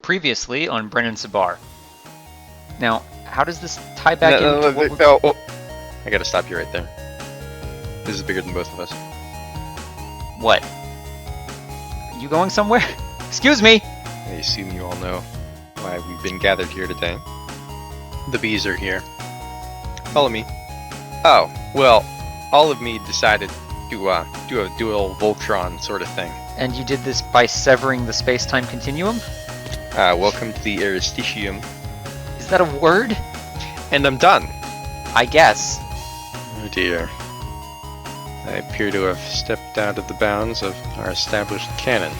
Previously on Brennyn Sabar. Now, how does this tie back into what I gotta stop you right there. This is bigger than both of us. What? Are you going somewhere? Excuse me! I assume you all know why we've been gathered here today. The bees are here. Follow me. Oh, well, all of me decided to do a dual Voltron sort of thing. And you did this by severing the space-time continuum? Welcome to the Aristicium. Is that a word? And I'm done. I guess. Oh dear. I appear to have stepped out of the bounds of our established canon.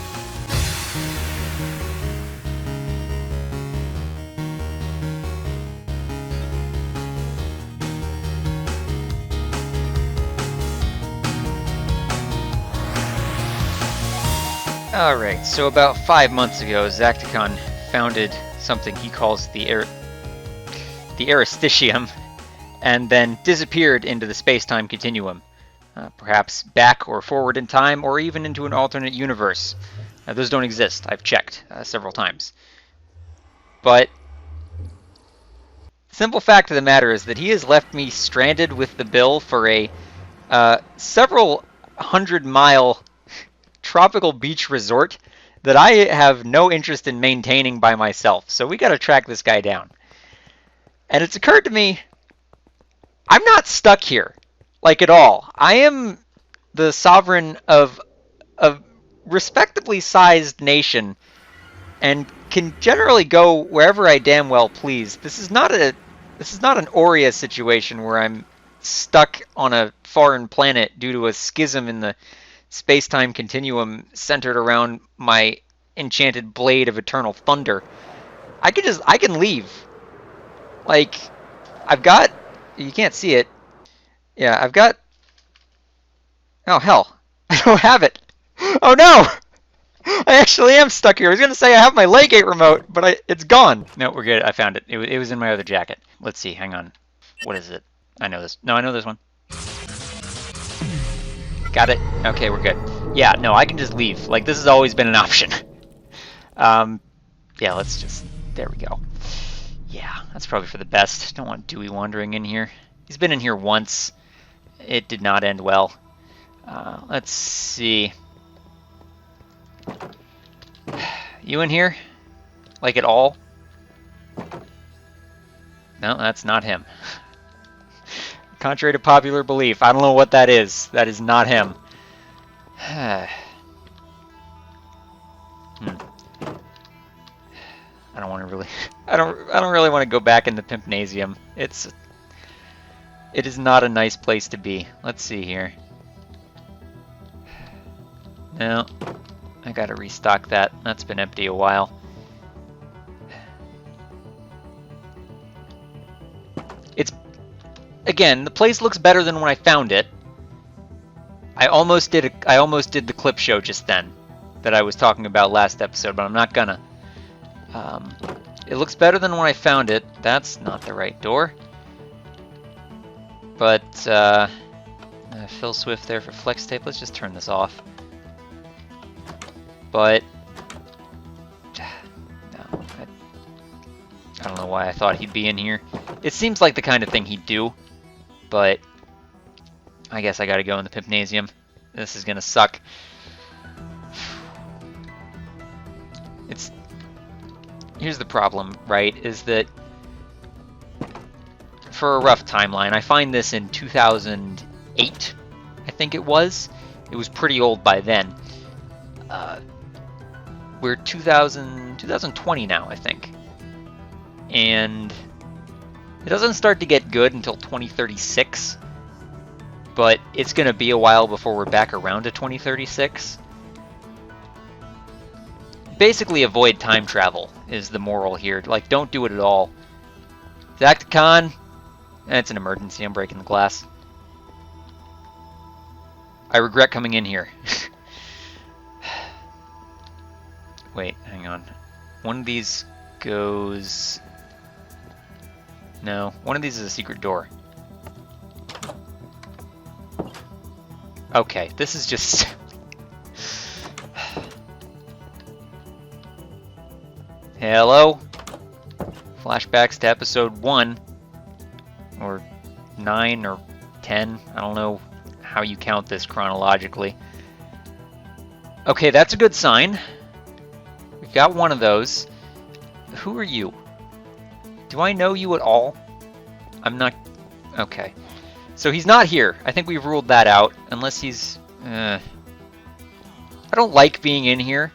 Alright, so about 5 months ago, Zacticon founded something he calls the Aristicium, and then disappeared into the space-time continuum. Perhaps back or forward in time, or even into an alternate universe. Those don't exist, I've checked several times. But the simple fact of the matter is that he has left me stranded with the bill for a several 100-mile tropical beach resort that I have no interest in maintaining by myself. So we gotta track this guy down. And it's occurred to me, I'm not stuck here, like at all. I am the sovereign of a respectably sized nation and can generally go wherever I damn well please. This is not an Aurea situation where I'm stuck on a foreign planet due to a schism in the space-time continuum centered around my enchanted blade of eternal thunder. I can leave. Like, I've got, you can't see it. Yeah, I've got, oh hell, I don't have it. Oh no! I actually am stuck here. I was going to say I have my Leygate remote, but it's gone. No, we're good. I found it. It was in my other jacket. Let's see, hang on. What is it? I know this. No, I know this one. Got it? Okay, we're good. Yeah, no, I can just leave. Like, this has always been an option. Yeah, let's just... There we go. Yeah, that's probably for the best. Don't want Dewey wandering in here. He's been in here once. It did not end well. Let's see. You in here? Like, at all? No, that's not him. Contrary to popular belief, I don't know what that is. That is not him. I don't want to really. I don't really want to go back in the Pimpnasium. It is not a nice place to be. Let's see here. No, I gotta restock that. That's been empty a while. Again, the place looks better than when I found it. I almost did the clip show just then that I was talking about last episode, but I'm not gonna. It looks better than when I found it. That's not the right door. But Phil Swift there for flex tape. Let's just turn this off. But no, I don't know why I thought he'd be in here. It seems like the kind of thing he'd do. But I guess I gotta go in the Pimpnasium. This is gonna suck. Here's the problem, right? Is that for a rough timeline, I find this in 2008, I think it was. It was pretty old by then. We're 2020 now, I think. And it doesn't start to get good until 2036, but it's going to be a while before we're back around to 2036. Basically, avoid time travel is the moral here. Like, don't do it at all. Zacticon, it's an emergency. I'm breaking the glass. I regret coming in here. Wait, hang on. One of these goes... No, one of these is a secret door. Okay, this is just... Hello? Flashbacks to episode 1. Or 9 or 10. I don't know how you count this chronologically. Okay, that's a good sign. We've got one of those. Who are you? Do I know you at all? I'm not... Okay. So he's not here. I think we've ruled that out. Unless he's... I don't like being in here.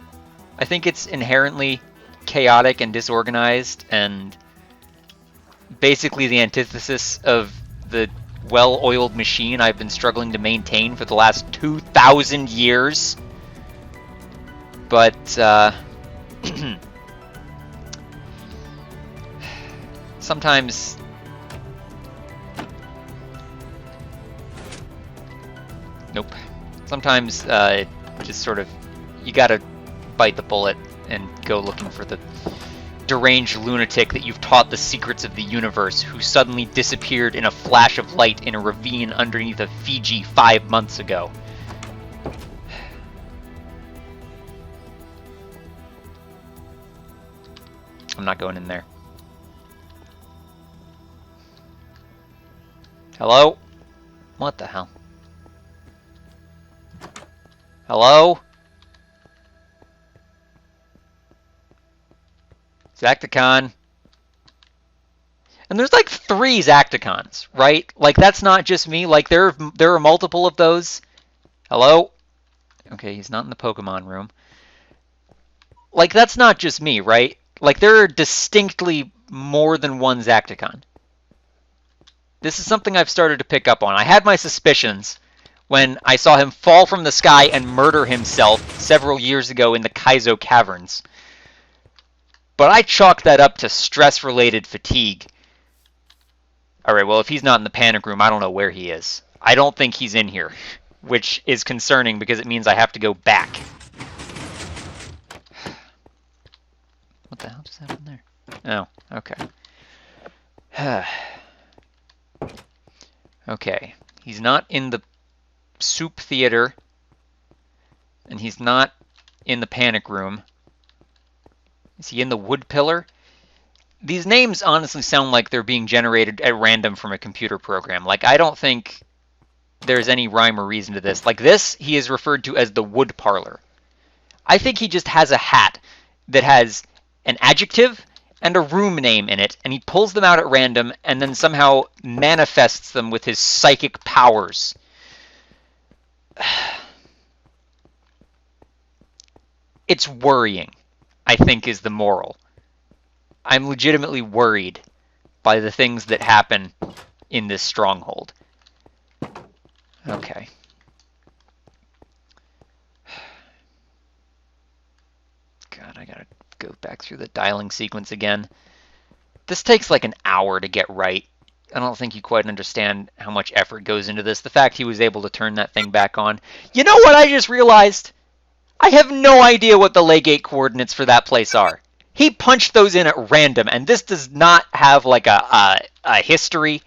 I think it's inherently chaotic and disorganized and basically the antithesis of the well-oiled machine I've been struggling to maintain for the last 2,000 years. But, sometimes... Nope. Sometimes, just sort of, you gotta bite the bullet and go looking for the deranged lunatic that you've taught the secrets of the universe, who suddenly disappeared in a flash of light in a ravine underneath of Fiji 5 months ago. I'm not going in there. Hello? What the hell? Hello? Zacticon. And there's like 3 Zacticons, right? Like, that's not just me. Like, there are multiple of those. Hello? Okay, he's not in the Pokemon room. Like, that's not just me, right? Like, there are distinctly more than one Zacticon. This is something I've started to pick up on. I had my suspicions when I saw him fall from the sky and murder himself several years ago in the Kaizo Caverns. But I chalked that up to stress-related fatigue. Alright, well, if he's not in the panic room, I don't know where he is. I don't think he's in here, which is concerning because it means I have to go back. What the hell just happened there? Oh, okay. Okay, he's not in the soup theater, and he's not in the panic room. Is he in the wood pillar? These names honestly sound like they're being generated at random from a computer program. Like, I don't think there's any rhyme or reason to this. Like this, he is referred to as the wood parlor. I think he just has a hat that has an adjective and a room name in it, and he pulls them out at random and then somehow manifests them with his psychic powers. It's worrying, I think, is the moral. I'm legitimately worried by the things that happen in this stronghold. Okay. God, I gotta go back through the dialing sequence again. This takes like an hour to get right. I don't think you quite understand how much effort goes into this. The fact he was able to turn that thing back on. You know what I just realized? I have no idea what the Leygate coordinates for that place are. He punched those in at random, and this does not have like a history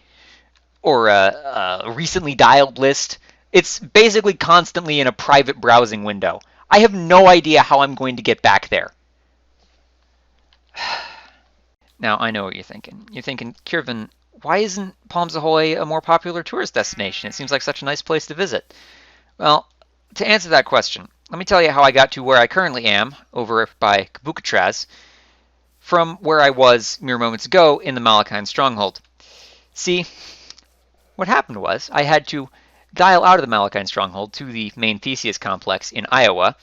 or a recently dialed list. It's basically constantly in a private browsing window. I have no idea how I'm going to get back there. Now, I know what you're thinking. You're thinking, Kirven, why isn't Palms Ahoy a more popular tourist destination? It seems like such a nice place to visit. Well, to answer that question, let me tell you how I got to where I currently am, over by Kabukatraz, from where I was mere moments ago in the Malakain Stronghold. See, what happened was I had to dial out of the Malakain Stronghold to the main Theseus complex in Iowa,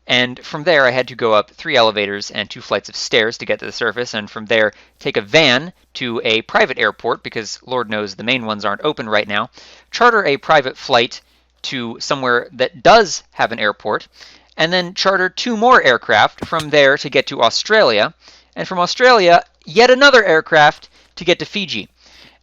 and from there I had to go up 3 elevators and 2 flights of stairs to get to the surface, and from there take a van to a private airport, because Lord knows the main ones aren't open right now, charter a private flight to somewhere that does have an airport, and then charter 2 more aircraft from there to get to Australia, and from Australia, yet another aircraft to get to Fiji.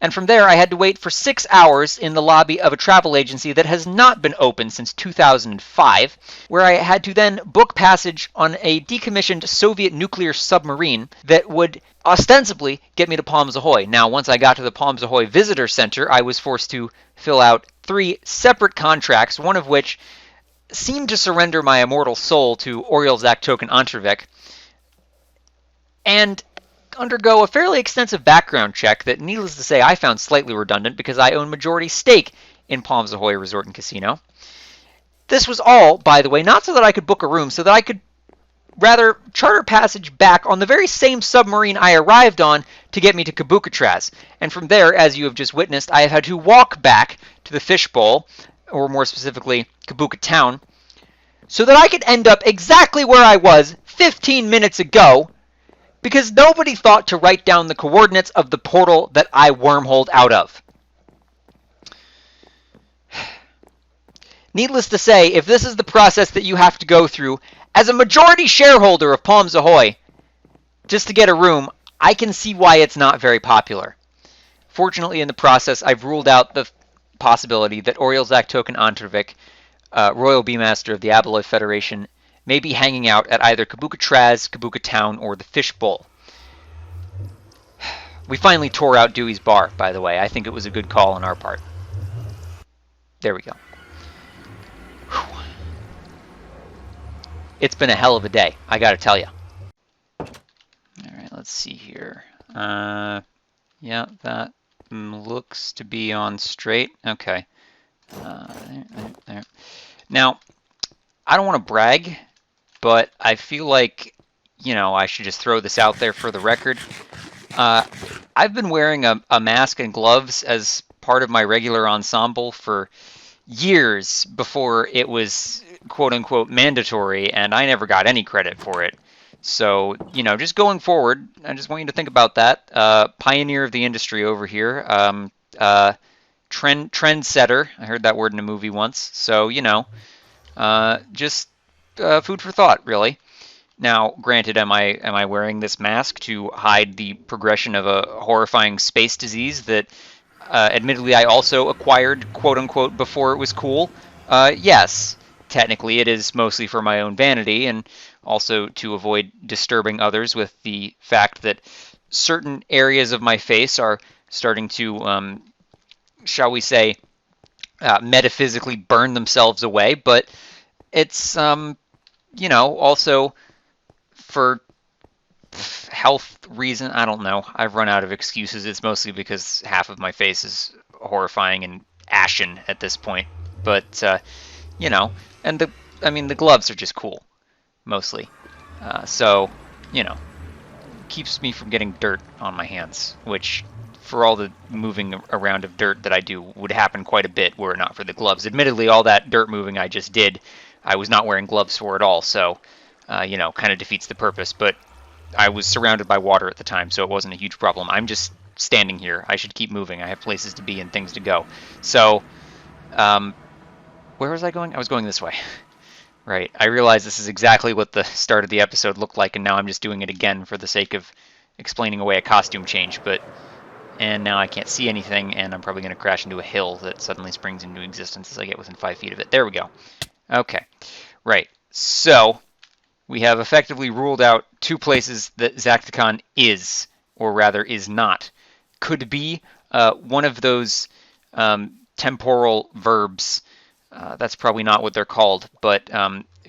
And from there, I had to wait for 6 hours in the lobby of a travel agency that has not been open since 2005, where I had to then book passage on a decommissioned Soviet nuclear submarine that would ostensibly get me to Palms Ahoy. Now, once I got to the Palms Ahoy Visitor Center, I was forced to fill out 3 separate contracts, one of which seemed to surrender my immortal soul to Oriel Zaktoken Antravik. and undergo a fairly extensive background check that, needless to say, I found slightly redundant because I own majority stake in Palms Ahoy Resort and Casino. This was all, by the way, not so that I could book a room, so that I could rather charter passage back on the very same submarine I arrived on to get me to Kabuka-Traz. And from there, as you have just witnessed, I have had to walk back to the fishbowl, or more specifically, Kabuka Town, so that I could end up exactly where I was 15 minutes ago, because nobody thought to write down the coordinates of the portal that I wormholed out of. Needless to say, if this is the process that you have to go through as a majority shareholder of Palms Ahoy just to get a room, I can see why it's not very popular. Fortunately, in the process, I've ruled out the possibility that Orielzak Token Antrovik, Royal Beemaster of the Abaloy Federation, may be hanging out at either Kabuka-Traz, Kabuka Town, or the Fishbowl. We finally tore out Dewey's Bar, by the way. I think it was a good call on our part. There we go. Whew. It's been a hell of a day, I gotta tell you. Alright, let's see here. Yeah, that looks to be on straight. Okay. There. Now, I don't want to brag, but I feel like, I should just throw this out there for the record. I've been wearing a mask and gloves as part of my regular ensemble for years before it was quote-unquote mandatory, and I never got any credit for it. So, just going forward, I just want you to think about that. Pioneer of the industry over here. Trendsetter. I heard that word in a movie once. So, just food for thought, really. Now, granted, am I wearing this mask to hide the progression of a horrifying space disease that, admittedly, I also acquired, quote-unquote, before it was cool? Yes. Technically, it is mostly for my own vanity, and also to avoid disturbing others with the fact that certain areas of my face are starting to, shall we say, metaphysically burn themselves away. But it's, also for health reason. I don't know. I've run out of excuses. It's mostly because half of my face is horrifying and ashen at this point. But, and the gloves are just cool, mostly. So, keeps me from getting dirt on my hands, which, for all the moving around of dirt that I do, would happen quite a bit were it not for the gloves. Admittedly, all that dirt moving I just did, I was not wearing gloves for at all, so, kind of defeats the purpose. But I was surrounded by water at the time, so it wasn't a huge problem. I'm just standing here. I should keep moving. I have places to be and things to go. So, where was I going? I was going this way. Right. I realize this is exactly what the start of the episode looked like, and now I'm just doing it again for the sake of explaining away a costume change. And now I can't see anything, and I'm probably going to crash into a hill that suddenly springs into existence as I get within 5 feet of it. There we go. Okay. Right. So, we have effectively ruled out 2 places that Zaktikon is, or rather is not. Could be one of those temporal verbs. That's probably not what they're called, but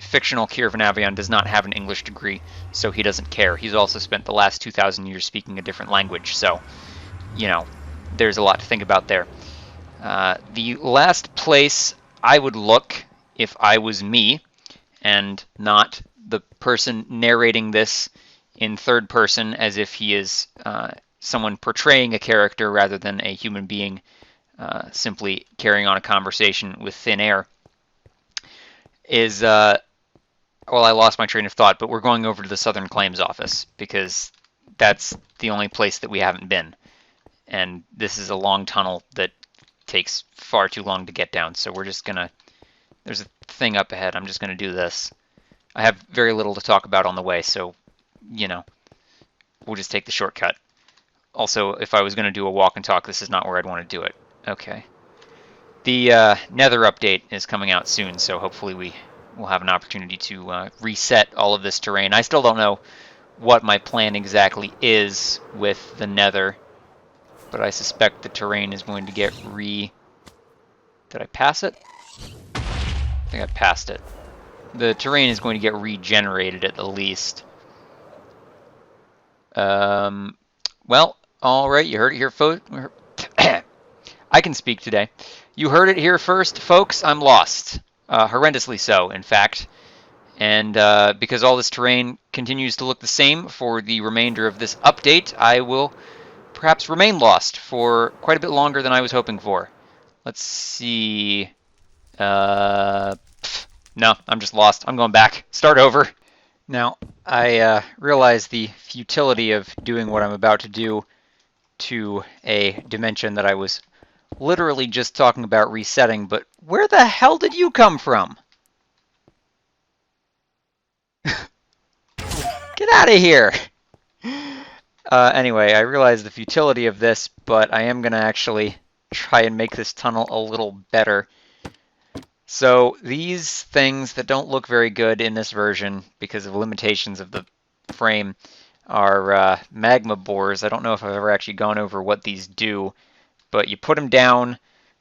fictional Kirven Avion does not have an English degree, so he doesn't care. He's also spent the last 2,000 years speaking a different language, so, there's a lot to think about there. The last place I would look if I was me, and not the person narrating this in third person as if he is someone portraying a character rather than a human being simply carrying on a conversation with thin air, is, well, I lost my train of thought, but we're going over to the Southern Claims Office, because that's the only place that we haven't been. And this is a long tunnel that takes far too long to get down, so we're just gonna, there's a thing up ahead, I'm just gonna do this. I have very little to talk about on the way, so, we'll just take the shortcut. Also, if I was gonna do a walk and talk, this is not where I'd want to do it. Okay. The Nether update is coming out soon, so hopefully we will have an opportunity to reset all of this terrain. I still don't know what my plan exactly is with the Nether, but I suspect the terrain is going to get Did I pass it? I think I passed it. The terrain is going to get regenerated at the least. Well, all right, you heard it here, folks. I can speak today. You heard it here first, folks. I'm lost. Horrendously so, in fact. And because all this terrain continues to look the same for the remainder of this update, I will perhaps remain lost for quite a bit longer than I was hoping for. Let's see. No, I'm just lost. I'm going back. Start over. Now, I realize the futility of doing what I'm about to do to a dimension that I was literally just talking about resetting, but where the hell did you come from? Get out of here! Anyway, I realize the futility of this, but I am going to actually try and make this tunnel a little better. So these things that don't look very good in this version because of limitations of the frame are magma bores. I don't know if I've ever actually gone over what these do, but you put them down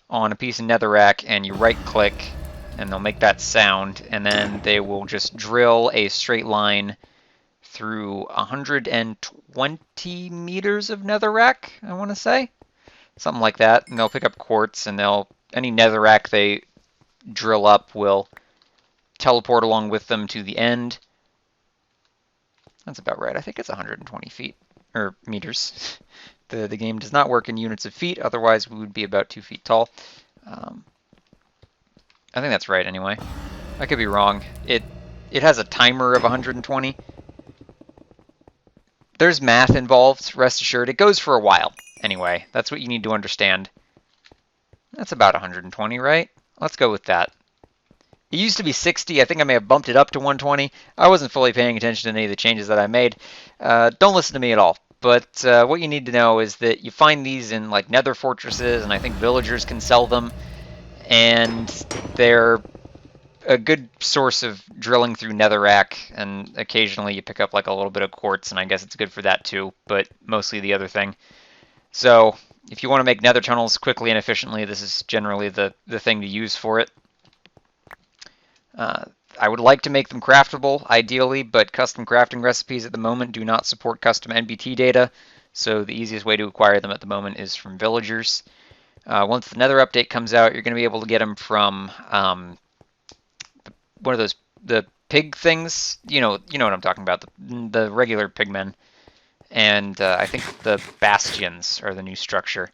on a piece of netherrack and you right click and they'll make that sound, and then they will just drill a straight line through 120 meters of netherrack, I want to say. Something like that. And they'll pick up quartz, and any netherrack they drill up will teleport along with them to the end. That's about right. I think it's 120 feet, or meters. The game does not work in units of feet, otherwise we would be about 2 feet tall. I think that's right anyway. I could be wrong. It has a timer of 120. There's math involved, rest assured. It goes for a while. Anyway, that's what you need to understand. That's about 120, right? Let's go with that. It used to be 60. I think I may have bumped it up to 120. I wasn't fully paying attention to any of the changes that I made. Don't listen to me at all. But what you need to know is that you find these in like nether fortresses, and I think villagers can sell them. And they're a good source of drilling through netherrack, and occasionally you pick up like a little bit of quartz, and I guess it's good for that too, but mostly the other thing. So if you want to make nether tunnels quickly and efficiently, this is generally the thing to use for it. I would like to make them craftable, ideally, but custom crafting recipes at the moment do not support custom NBT data, so the easiest way to acquire them at the moment is from villagers. Once the nether update comes out, you're going to be able to get them from one of those, the pig things, you know what I'm talking about, the regular pigmen, and I think the bastions are the new structure.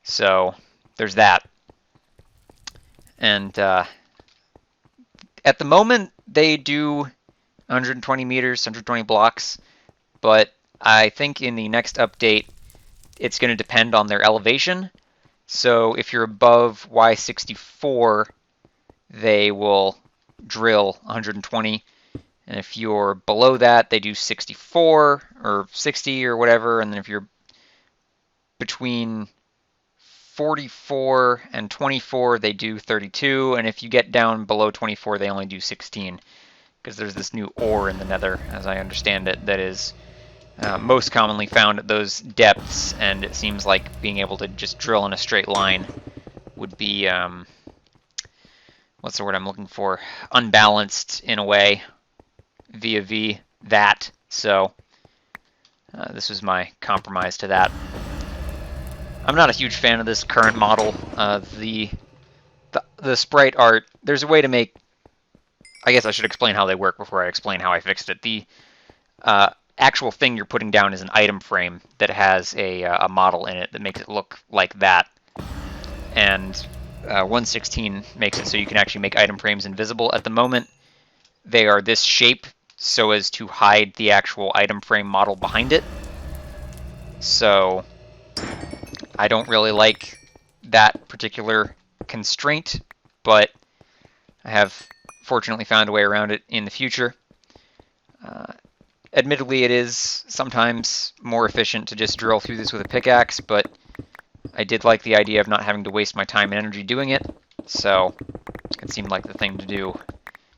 So there's that. And at the moment they do 120 meters, 120 blocks, but I think in the next update it's going to depend on their elevation. So if you're above Y64, they will drill 120, and if you're below that, they do 64 or 60 or whatever, and then if you're between 44 and 24, they do 32, and if you get down below 24, they only do 16, because there's this new ore in the nether, as I understand it, that is most commonly found at those depths, and it seems like being able to just drill in a straight line would be, what's the word I'm looking for? Unbalanced in a way, via that. So this was my compromise to that. I'm not a huge fan of this current model. The sprite art, there's a way to make, I guess I should explain how they work before I explain how I fixed it. The actual thing you're putting down is an item frame that has a model in it that makes it look like that. And 116 makes it so you can actually make item frames invisible. At the moment, they are this shape so as to hide the actual item frame model behind it. So I don't really like that particular constraint, but I have fortunately found a way around it in the future. Admittedly, it is sometimes more efficient to just drill through this with a pickaxe, but I did like the idea of not having to waste my time and energy doing it, so it seemed like the thing to do.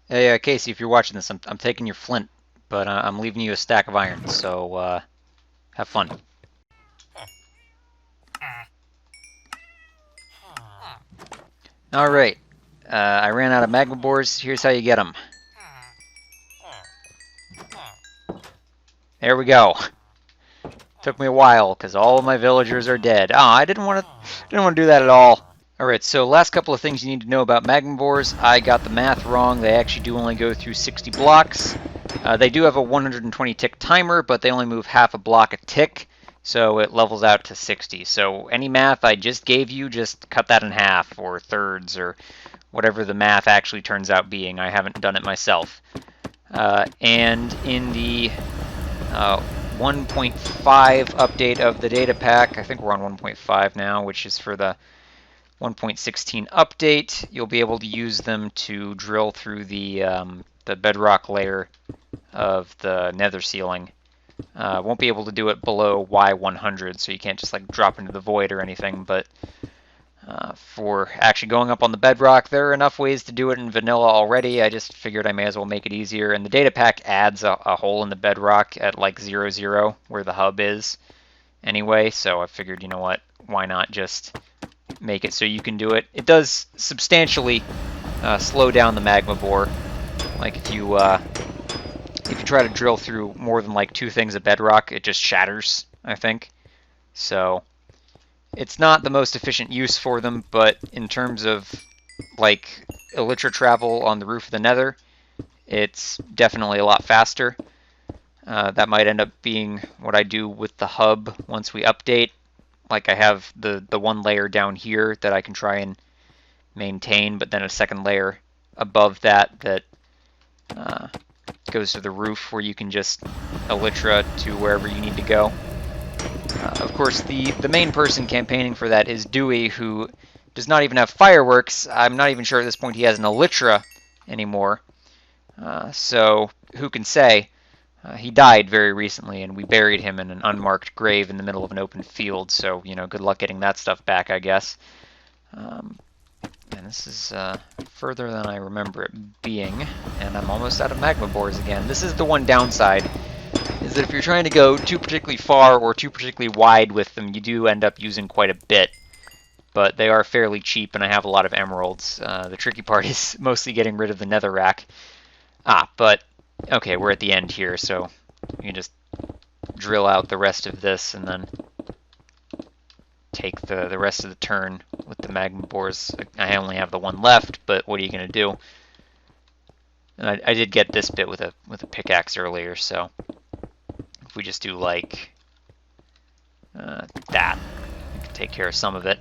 Hey, Casey, if you're watching this, I'm taking your flint, but I'm leaving you a stack of iron, so have fun. Alright, I ran out of magma bores. Here's how you get them. There we go. Took me a while because all of my villagers are dead. Oh, I didn't want to do that at all. All right, so last couple of things you need to know about magma boars. I got the math wrong. They actually do only go through 60 blocks. They do have a 120 tick timer, but they only move half a block a tick, so it levels out to 60. So any math I just gave you, just cut that in half or thirds or whatever the math actually turns out being. I haven't done it myself. And in the 1.5 update of the data pack, I think we're on 1.5 now, which is for the 1.16 update, you'll be able to use them to drill through the bedrock layer of the nether ceiling. Won't be able to do it below Y100, so you can't just like drop into the void or anything, but for actually going up on the bedrock, there are enough ways to do it in vanilla already. I just figured I may as well make it easier, and the data pack adds a hole in the bedrock at like 0, 0, where the hub is anyway, so I figured, you know what, why not just make it so you can do it. It does substantially slow down the magma bore. Like if you try to drill through more than like 2 things of bedrock, it just shatters, I think. So it's not the most efficient use for them, but in terms of like elytra travel on the roof of the nether, it's definitely a lot faster. That might end up being what I do with the hub once we update. Like I have the one layer down here that I can try and maintain, but then a second layer above that goes to the roof where you can just elytra to wherever you need to go. Of course, the main person campaigning for that is Dewey, who does not even have fireworks. I'm not even sure at this point he has an elytra anymore. So who can say? He died very recently, and we buried him in an unmarked grave in the middle of an open field, so, you know, good luck getting that stuff back, I guess. And this is further than I remember it being, and I'm almost out of magma bores again. This is the one downside, is that if you're trying to go too particularly far or too particularly wide with them, you do end up using quite a bit. But they are fairly cheap, and I have a lot of emeralds. The tricky part is mostly getting rid of the netherrack. But okay, we're at the end here, so you can just drill out the rest of this and then take the rest of the turn with the magma bores. I only have the one left, but what are you going to do? And I did get this bit with a pickaxe earlier, so if we just do like that, we can take care of some of it.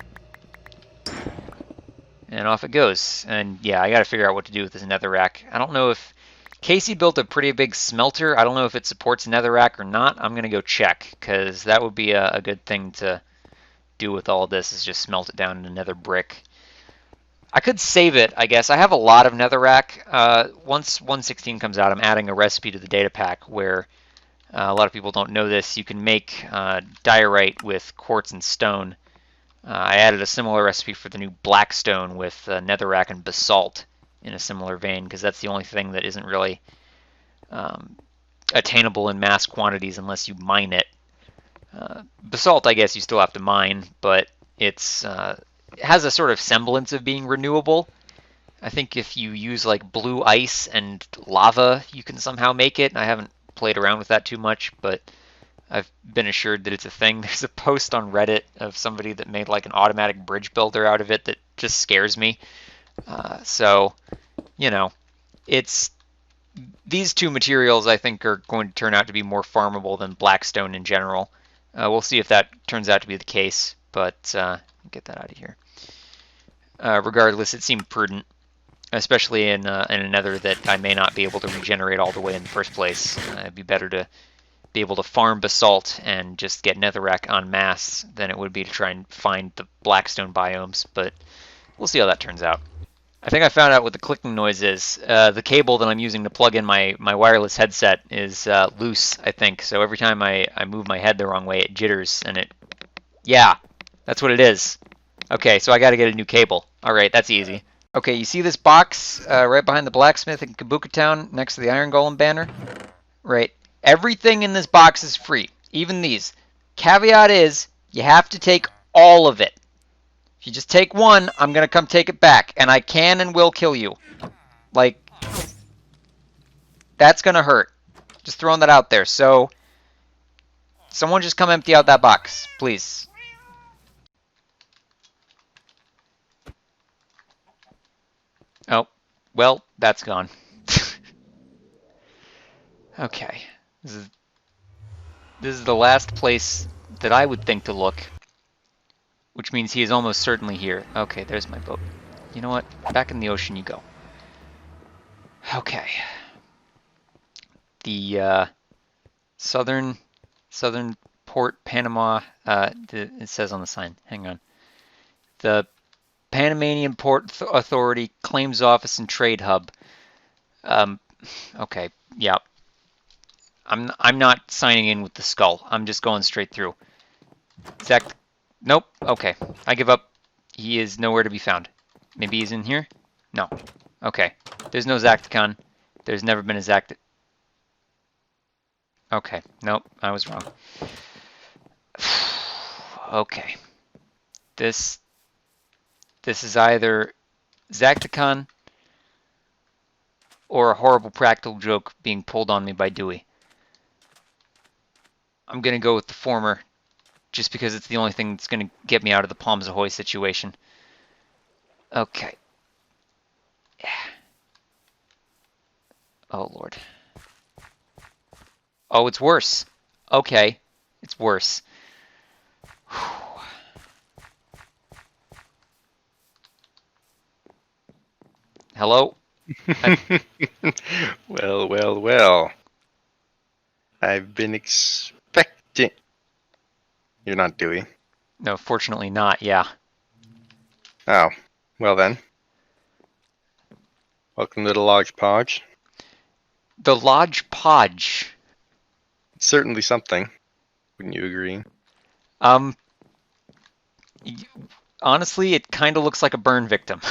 And off it goes. And yeah, I got to figure out what to do with this netherrack. I don't know if Casey built a pretty big smelter. I don't know if it supports netherrack or not. I'm going to go check, because that would be a good thing to do with all this, is just smelt it down into nether brick. I could save it, I guess. I have a lot of netherrack. Once 1.16 comes out, I'm adding a recipe to the data pack where a lot of people don't know this. You can make diorite with quartz and stone. I added a similar recipe for the new blackstone with netherrack and basalt in a similar vein, because that's the only thing that isn't really attainable in mass quantities unless you mine it. Basalt, I guess you still have to mine, but it has a sort of semblance of being renewable. I think if you use like blue ice and lava, you can somehow make it. I haven't played around with that too much, but I've been assured that it's a thing. There's a post on Reddit of somebody that made like an automatic bridge builder out of it that just scares me. So, you know, these two materials I think are going to turn out to be more farmable than blackstone in general. We'll see if that turns out to be the case, but get that out of here. Regardless, it seemed prudent, especially in a nether that I may not be able to regenerate all the way in the first place. It'd be better to be able to farm basalt and just get netherrack en masse than it would be to try and find the blackstone biomes, but we'll see how that turns out. I think I found out what the clicking noise is. The cable that I'm using to plug in my wireless headset is loose, I think. So every time I move my head the wrong way, it jitters, and yeah, that's what it is. Okay, so I got to get a new cable. All right, that's easy. Okay, you see this box right behind the blacksmith in Kabuka Town next to the Iron Golem banner? Right. Everything in this box is free, even these. Caveat is, you have to take all of it. If you just take one, I'm going to come take it back, and I can and will kill you. Like, that's going to hurt. Just throwing that out there. So, Someone just come empty out that box, please. Oh, well, that's gone. Okay. This is the last place that I would think to look, which means he is almost certainly here. Okay, there's my boat. You know what? Back in the ocean you go. Okay. The southern port, Panama. It says on the sign. Hang on. The Panamanian Port Authority Claims Office and Trade Hub. Okay. Yeah. I'm not signing in with the skull. I'm just going straight through. Zach. Nope. Okay. I give up. He is nowhere to be found. Maybe he's in here? No. Okay. There's no Zacticon. There's never been a Zact. Okay. Nope. I was wrong. Okay. This is either Zacticon or a horrible practical joke being pulled on me by Dewey. I'm going to go with the former, just because it's the only thing that's going to get me out of the Palms Ahoy situation. Okay. Yeah. Oh, Lord. Oh, it's worse. Okay. It's worse. Hello? Well, well, well. I've been expecting... You're not Dewey. No, fortunately not, yeah. Oh, well then. Welcome to the Lodge Podge. The Lodge Podge. It's certainly something. Wouldn't you agree? Honestly, it kind of looks like a burn victim.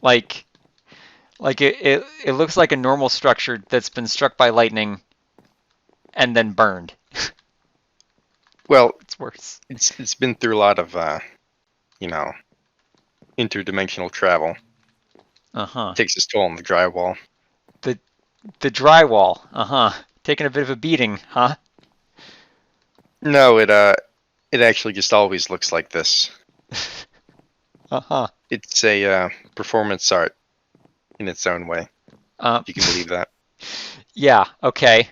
like it looks like a normal structure that's been struck by lightning and then burned. Well, It's worse. it's been through a lot of interdimensional travel. Uh-huh. Takes its toll on the drywall. The drywall. Uh-huh. Taking a bit of a beating, huh? No, it actually just always looks like this. Uh-huh. It's a performance art in its own way. If you can believe that. Yeah, okay.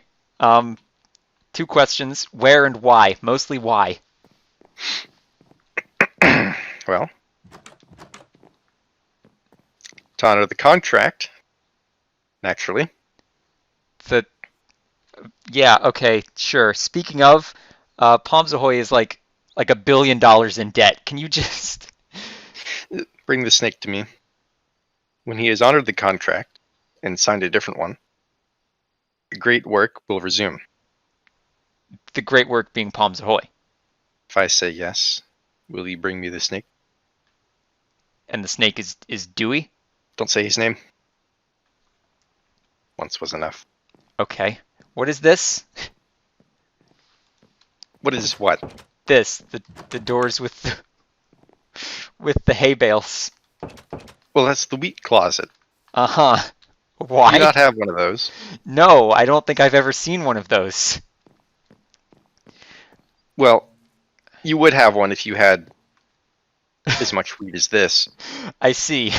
Two questions. Where and why? Mostly why. Well, to honor the contract, naturally. Yeah, okay, sure. Speaking of, Palms Ahoy is like $1 billion in debt. Can you just... Bring the snake to me. When he has honored the contract and signed a different one, the great work will resume. The great work being Palms Ahoy. If I say yes, will he bring me the snake? And the snake is Dewey? Don't say his name. Once was enough. Okay. What is this? What is what? This. The doors with the hay bales. Well, that's the wheat closet. Uh-huh. Do Why? you not have one of those? No, I don't think I've ever seen one of those. Well, you would have one if you had as much wheat as this. I see.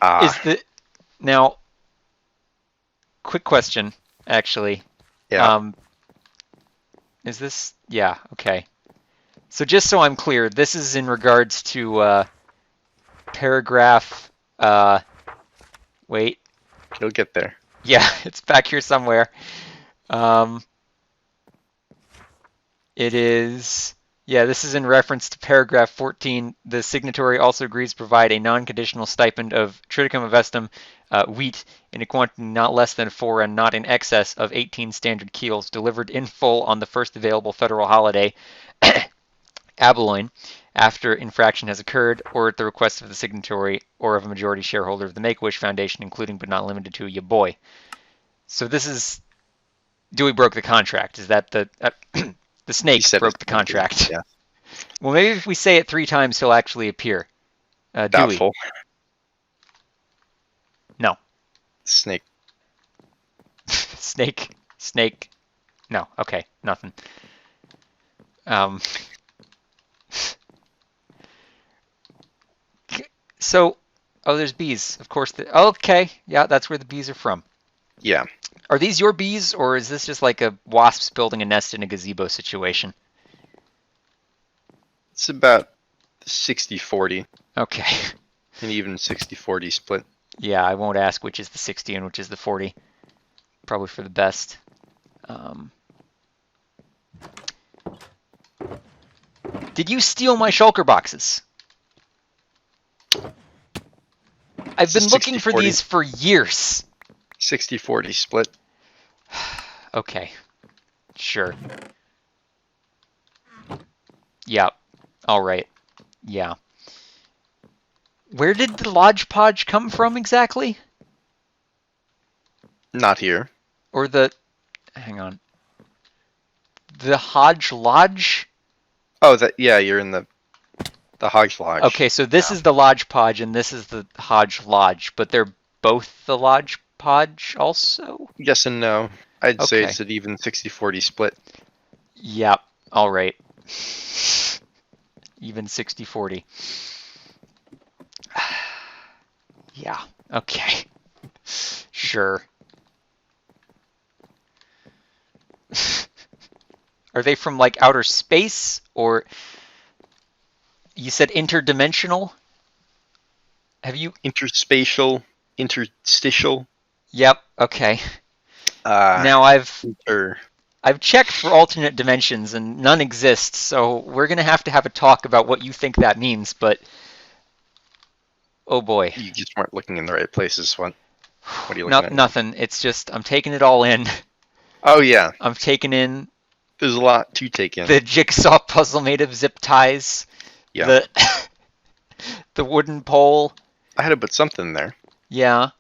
Ah, Now, quick question, actually. yeah. Is this... Yeah, okay. So just so I'm clear, this is in regards to paragraph... Wait. You'll get there. Yeah, it's back here somewhere. It is... Yeah, this is in reference to paragraph 14. The signatory also agrees to provide a non-conditional stipend of triticum avestum wheat in a quantity not less than 4 and not in excess of 18 standard keels, delivered in full on the first available federal holiday, Abeloin, after infraction has occurred, or at the request of the signatory or of a majority shareholder of the Make-A-Wish Foundation, including but not limited to ya boy. So this is... Dewey broke the contract. Is that the... The snake broke the contract. Yeah. Well, maybe if we say it 3 times, he'll actually appear. Dewey. Doubtful. No. Snake. Snake. Snake. No. Okay. Nothing. Um. So, oh, there's bees. Of course. Okay. Yeah, that's where the bees are from. Yeah. Are these your bees, or is this just like a wasps building a nest in a gazebo situation? It's about 60-40, Okay. an even 60-40 split. Yeah, I won't ask which is the 60 and which is the 40. Probably for the best. Did you steal my shulker boxes? I've It's a been looking for 60-40. these for years. 60-40 split. Okay. Sure. Yeah. All right. Yeah. Where did the Lodge Podge come from exactly? Not here. Or the... Hang on. The Hodge Lodge? Oh, yeah, you're in the Hodge Lodge. Okay, so this is the Lodge Podge and this is the Hodge Lodge, but they're both the Lodge Podge also? Yes and no. I'd say Okay. it's an even 60-40 split. Yep. All right. Even 60-40. Yeah. Okay. Sure. Are they from like outer space, or you said interdimensional? Have you? Interspatial, interstitial, Yep. Okay. uh, Now inter. I've checked for alternate dimensions and none exist, so we're gonna have to have a talk about what you think that means. But oh boy. You just weren't looking in the right places. What are you looking at? Nothing. It's just I'm taking it all in. Oh yeah, I'm taking in there's a lot to take in. the jigsaw puzzle made of zip ties. Yeah. The the wooden pole. I had to put something there. Yeah.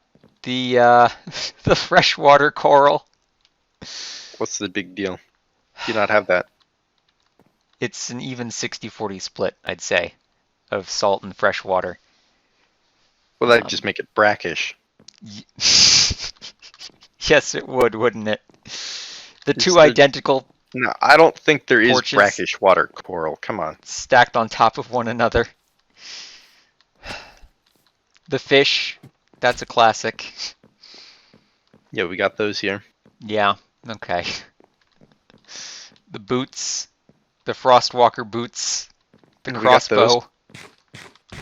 The the freshwater coral. What's the big deal? Do you not have that? It's an even 60-40 split, I'd say, of salt and fresh water. Well, that'd just make it brackish. Yes, it would, wouldn't it? The Is two there- identical No, I don't think there is Torches. brackish water coral. Come on. stacked on top of one another. The fish, that's a classic. Yeah, we got those here. Yeah, okay. The boots, the Frostwalker boots, the We got those. crossbow.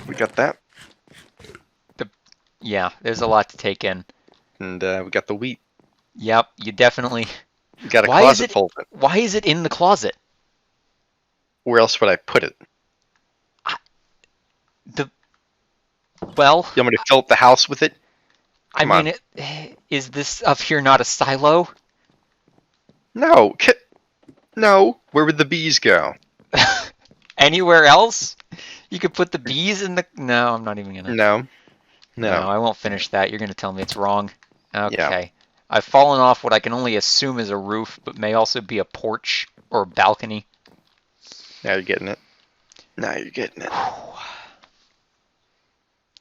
We got that, Yeah, there's a lot to take in. and we got the wheat. Yep, you definitely. We got a Why is closet it- full of it. Why is it in the closet? Where else would I put it? Well, You want me to fill up the house with it? I Come on. mean, is this up here not a silo? No. No. Where would the bees go? Anywhere else? You could put the bees in the... No, I'm not even gonna... No. No, No. I won't finish that. You're gonna tell me it's wrong. Okay. I've fallen off what I can only assume is a roof, but may also be a porch or a balcony. Now you're getting it. Now you're getting it.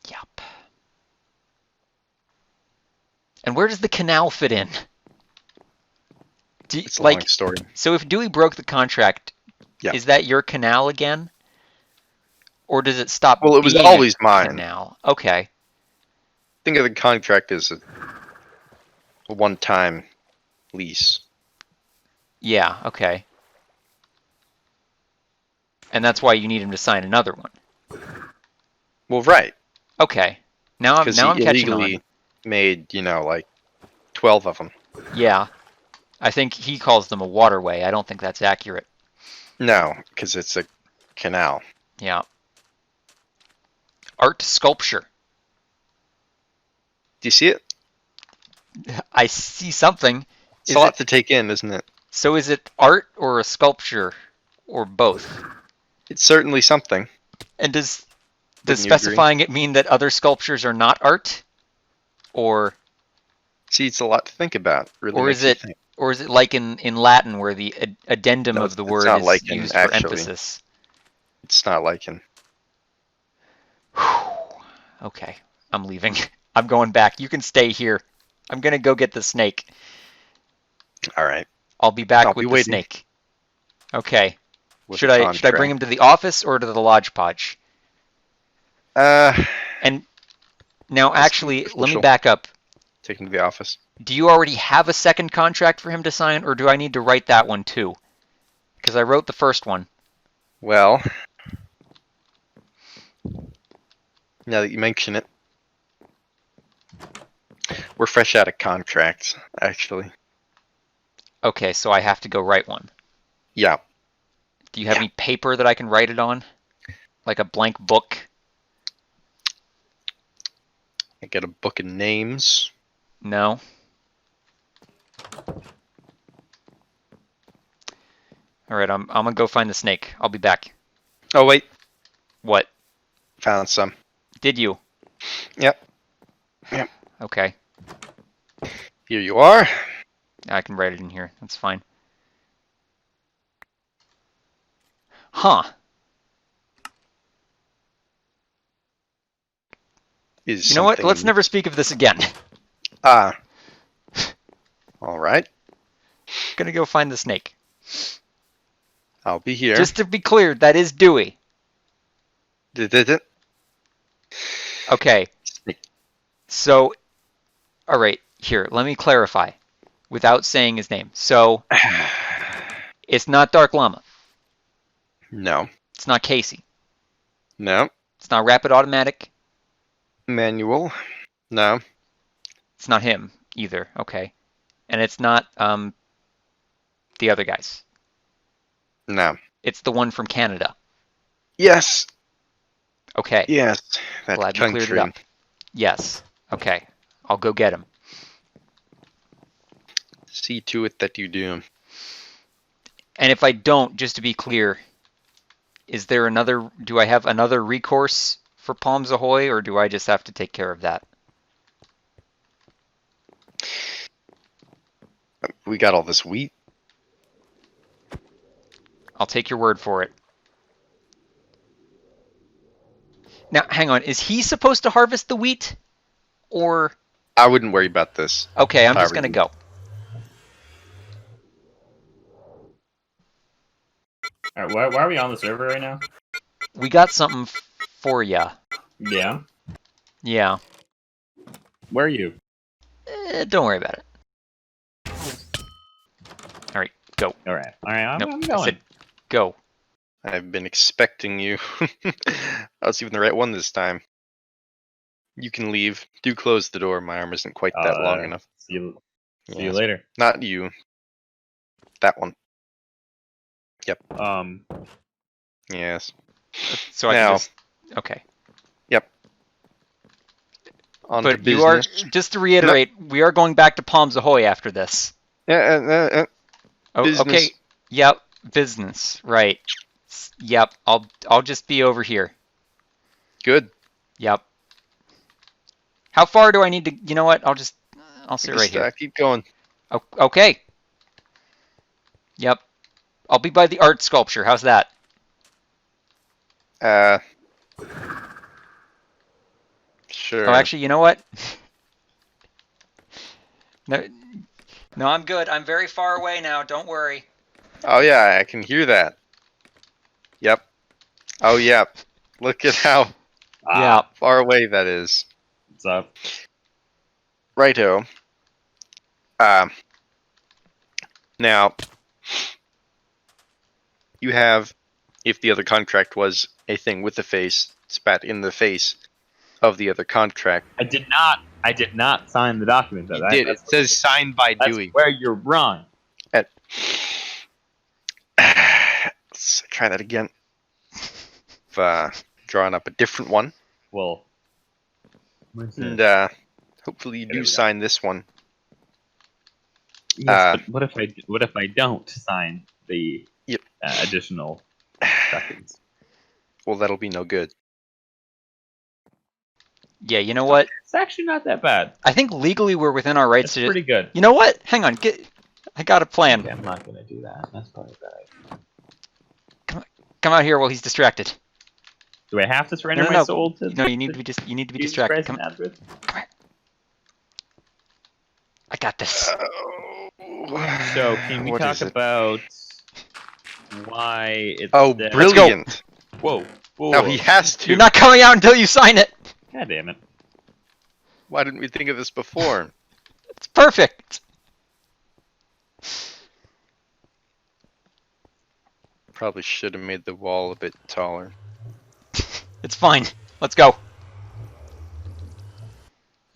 Yep. And where does the canal fit in? It's a long story. So if Dewey broke the contract, Yeah. is that your canal again? Or does it stop Well, it was being always a mine. canal? Okay. Think of the contract as a one-time lease. Yeah, okay. And that's why you need him to sign another one. Well, right. Okay. Now I'm Because catching he on. illegally made, like 12 of them. Yeah. I think he calls them a waterway. I don't think that's accurate. No, because it's a canal. Yeah. Art sculpture. Do you see it? I see something. It's Is a lot it- to take in, isn't it? So is it art or a sculpture or both? It's certainly something. And does Wouldn't you agree? specifying it mean that other sculptures are not art? Or See, it's a lot to think about. Really Or makes is you it- think. is it like in Latin where the addendum No, of the it's word not is lichen, used for actually. emphasis? It's not lichen. Okay, I'm leaving. I'm going back. You can stay here. I'm gonna go get the snake. All right. I'll be back I'll with be the waiting. snake. Okay. With Should the I bring him contract. to the office or to the lodge podge? And now, Let's keep actually, it let me official. back up. Take him to the office. Do you already have a second contract for him to sign, or do I need to write that one too? Because I wrote the first one. Well, now that you mention it, we're fresh out of contracts, actually. Okay, so I have to go write one. Yeah. Do you have any paper that I can write it on? Like a blank book? I get a book of names. No? Alright, I'm gonna go find the snake. I'll be back. Oh, wait. What? Found some. Did you? Yep. Yep. Okay. Here you are. I can write it in here. That's fine. Huh. Is You know what? something Let's in never speak of this again. Ah. All right. Gonna go find the snake. I'll be here. Just to be clear, that is Dewey. Okay. Snake. So, alright, here, let me clarify without saying his name. So, it's not Dark Llama. No. It's not Casey. No. It's not Rapid Automatic. Manual. No. It's not him either. Okay. And it's not the other guys. No. It's the one from Canada. Yes. Okay. Yes. That Glad we country. cleared it up. Yes. Okay. I'll go get him. See to it that you do. And if I don't, just to be clear, is there another, do I have another recourse for Palms Ahoy, or do I just have to take care of that? We got all this wheat. I'll take your word for it. Now, hang on. Is he supposed to harvest the wheat? Or... I wouldn't worry about this. Okay, I'm if I just were going to you. go. Alright, why are we on the server right now? We got something for ya. Yeah. Yeah. Where are you? Don't worry about it. Alright, go. Alright, I'm Nope, going. I said go. I've been expecting you. That's even the right one this time. You can leave. Do close the door. My arm isn't quite that long enough. See you Yes. later. Not you. That one. Yep. Yes. So I Now. can just... Okay. Yep. On to But you are, business. just to reiterate, we are going back to Palms Ahoy after this. Yeah. Oh, Business. okay. Yep. Business. Right. Yep. I'll just be over here. Good. Yep. How far do I need to? You know what? I'll sit right here. Keep going. Oh, okay. Yep. I'll be by the art sculpture. How's that? Sure. Oh, actually, you know what? No, I'm good. I'm very far away now. Don't worry. Oh yeah, I can hear that. Yep. Oh yep. Look at how Yeah. far away that is. What's up? Righto. Now, you have, if the other contract was a thing with the face, spat in the face of the other contract. I did not sign the document. You did. It says signed by That's Dewey. where you're wrong. Let's try that again. Drawing up a different one. Well, And hopefully you do sign this one. yes, but what if I don't sign the Yep. additional seconds? Well, that'll be no good. Yeah. You know what? It's actually not that bad. I think legally we're within our rights It's to. pretty good. You know what? Hang on. I got a plan. Okay, I'm not gonna do that. That's probably a bad idea. Come out here while he's distracted. Do I have to surrender No, my no. soul to? No, you need to be Jesus distracted. Christ Come of Nazareth? here. I got this. So can we What talk is it? about why it's Oh, that... brilliant! Whoa. Whoa. No, he has to. You're not coming out until you sign it. God damn it. Why didn't we think of this before? It's perfect. Probably should have made the wall a bit taller. It's fine. Let's go.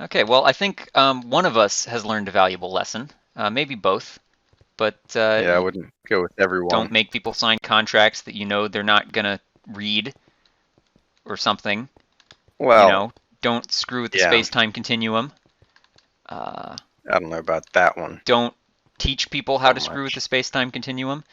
Okay, well, I think one of us has learned a valuable lesson. Maybe both. But Yeah, I wouldn't go with everyone. don't make people sign contracts that you know they're not going to read or something. Well, You know, don't screw with the yeah. space-time continuum. I don't know about that one. Don't teach people how Not to screw with much. the space-time continuum.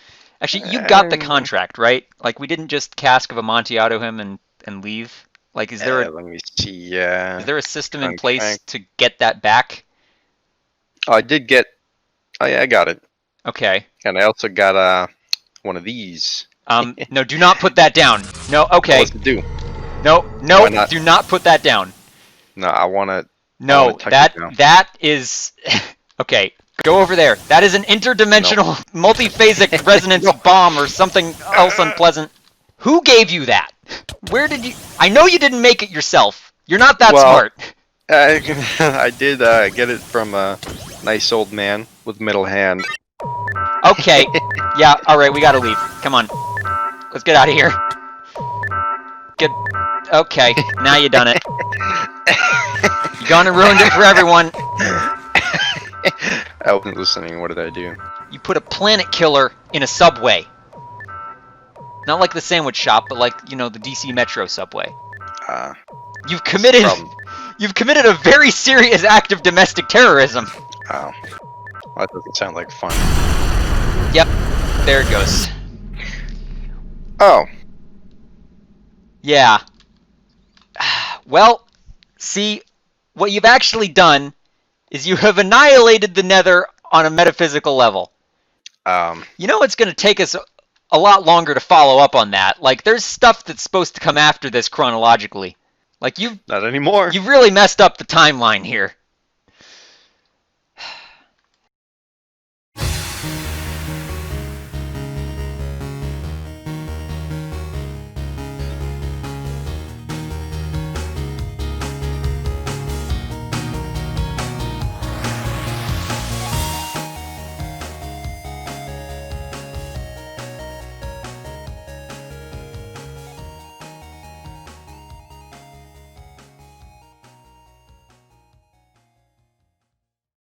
Actually, you got the contract, right? Like, we didn't just Cask of Amontillado him and leave. Like, is there Let me see. Yeah. is there a system in place contract. to get that back? Oh, I did get. Oh yeah, I got it. Okay. And I also got one of these. No, do not put that down. No, okay. What's it do? No, Why not? do not put that down. No, I want to. No, touch that it now. that is okay. Go over there. That is an interdimensional multiphasic resonance bomb or something else unpleasant. Who gave you that? Where did you? I know you didn't make it yourself. You're not that smart. I did get it from a nice old man with middle hand. Okay. Yeah. All right. We gotta leave. Come on. Let's get out of here. Get. Okay. Now you done it. You gone and ruined it for everyone. I wasn't listening. What did I do? You put a planet killer in a subway. Not like the sandwich shop, but like, you know, the DC Metro subway. You've committed a very serious act of domestic terrorism. Oh. Well, that doesn't sound like fun. Yep. There it goes. Oh. Yeah. Well, see, what you've actually done is you have annihilated the Nether on a metaphysical level. You know it's going to take us a lot longer to follow up on that. Like, there's stuff that's supposed to come after this chronologically. Like, Not anymore. you've really messed up the timeline here.